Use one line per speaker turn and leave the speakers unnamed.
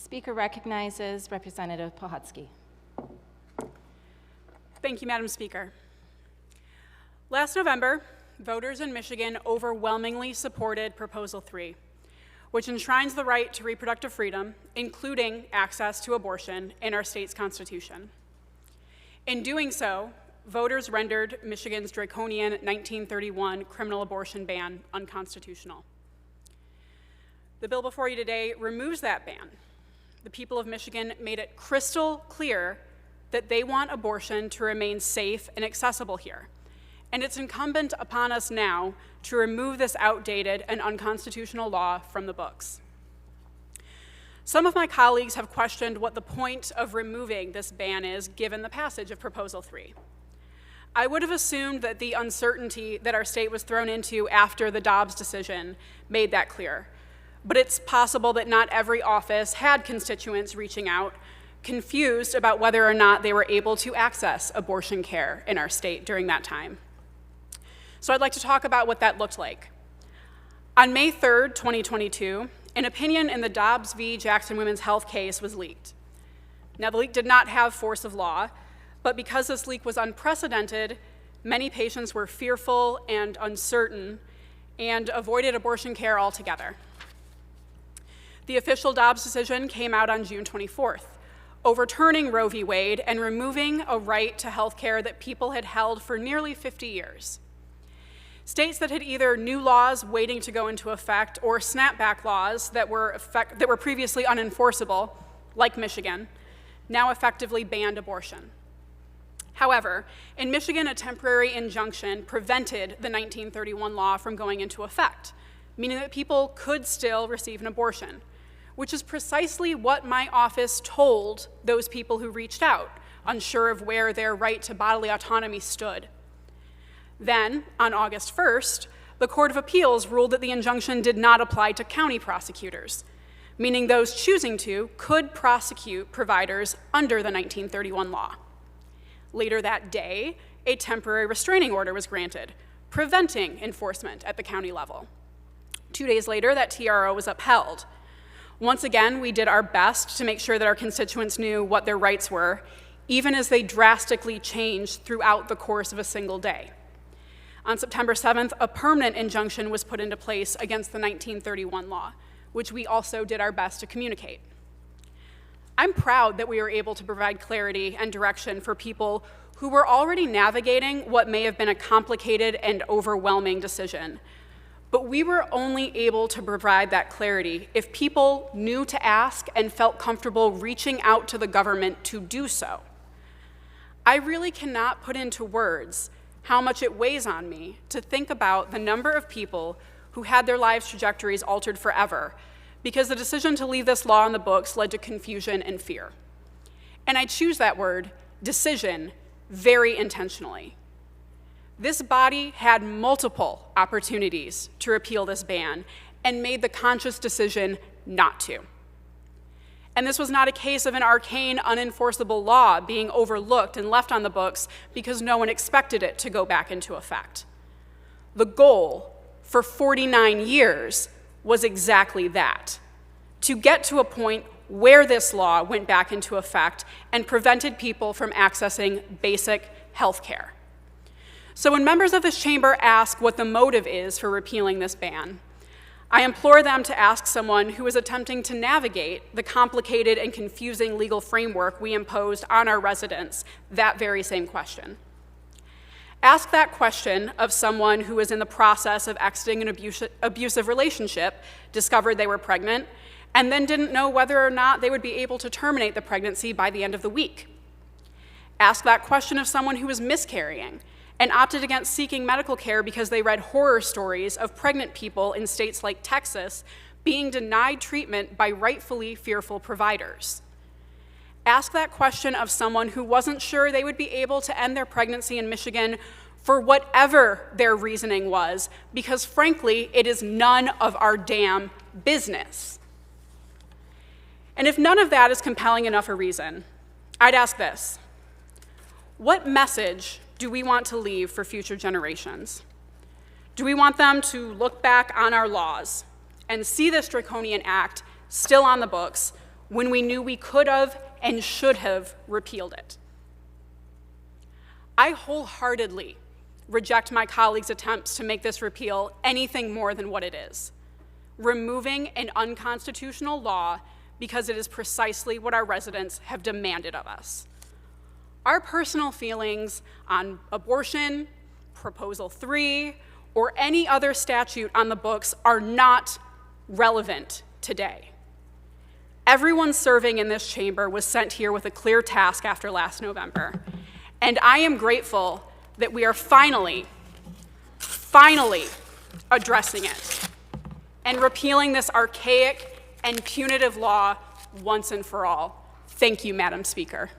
Speaker recognizes Representative Pohutsky.
Thank you, Madam Speaker. Last November, voters in Michigan overwhelmingly supported Proposal 3, which enshrines the right to reproductive freedom, including access to abortion, in our state's constitution. In doing so, voters rendered Michigan's draconian 1931 criminal abortion ban unconstitutional. The bill before you today removes that ban. The people of Michigan made it crystal clear that they want abortion to remain safe and accessible here. And it's incumbent upon us now to remove this outdated and unconstitutional law from the books. Some of my colleagues have questioned what the point of removing this ban is given the passage of Proposal 3. I would have assumed that the uncertainty that our state was thrown into after the Dobbs decision made that clear. But it's possible that not every office had constituents reaching out, confused about whether or not they were able to access abortion care in our state during that time. So I'd like to talk about what that looked like. On May 3rd, 2022, an opinion in the Dobbs v. Jackson Women's Health case was leaked. Now, the leak did not have force of law, but because this leak was unprecedented, many patients were fearful and uncertain and avoided abortion care altogether. The official Dobbs decision came out on June 24th, overturning Roe v. Wade and removing a right to health care that people had held for nearly 50 years. States that had either new laws waiting to go into effect or snapback laws that were previously unenforceable, like Michigan, now effectively banned abortion. However, in Michigan, a temporary injunction prevented the 1931 law from going into effect, meaning that people could still receive an abortion, which is precisely what my office told those people who reached out, unsure of where their right to bodily autonomy stood. Then, on August 1st, the Court of Appeals ruled that the injunction did not apply to county prosecutors, meaning those choosing to could prosecute providers under the 1931 law. Later that day, a temporary restraining order was granted, preventing enforcement at the county level. 2 days later, that TRO was upheld. Once again, we did our best to make sure that our constituents knew what their rights were, even as they drastically changed throughout the course of a single day. On September 7th, a permanent injunction was put into place against the 1931 law, which we also did our best to communicate. I'm proud that we were able to provide clarity and direction for people who were already navigating what may have been a complicated and overwhelming decision. But we were only able to provide that clarity if people knew to ask and felt comfortable reaching out to the government to do so. I really cannot put into words how much it weighs on me to think about the number of people who had their lives' trajectories altered forever because the decision to leave this law on the books led to confusion and fear. And I choose that word, decision, very intentionally. This body had multiple opportunities to repeal this ban and made the conscious decision not to. And this was not a case of an arcane, unenforceable law being overlooked and left on the books because no one expected it to go back into effect. The goal for 49 years was exactly that, to get to a point where this law went back into effect and prevented people from accessing basic health care. So when members of this chamber ask what the motive is for repealing this ban, I implore them to ask someone who is attempting to navigate the complicated and confusing legal framework we imposed on our residents that very same question. Ask that question of someone who is in the process of exiting an abusive relationship, discovered they were pregnant, and then didn't know whether or not they would be able to terminate the pregnancy by the end of the week. Ask that question of someone who was miscarrying and opted against seeking medical care because they read horror stories of pregnant people in states like Texas being denied treatment by rightfully fearful providers. Ask that question of someone who wasn't sure they would be able to end their pregnancy in Michigan for whatever their reasoning was, because frankly, it is none of our damn business. And if none of that is compelling enough a reason, I'd ask this: what message do we want to leave for future generations? Do we want them to look back on our laws and see this draconian act still on the books when we knew we could have and should have repealed it. I wholeheartedly reject my colleagues' attempts to make this repeal anything more than what it is, removing an unconstitutional law because it is precisely what our residents have demanded of us. Our personal feelings on abortion, Proposal 3, or any other statute on the books are not relevant today. Everyone serving in this chamber was sent here with a clear task after last November, and I am grateful that we are finally addressing it and repealing this archaic and punitive law once and for all. Thank you, Madam Speaker.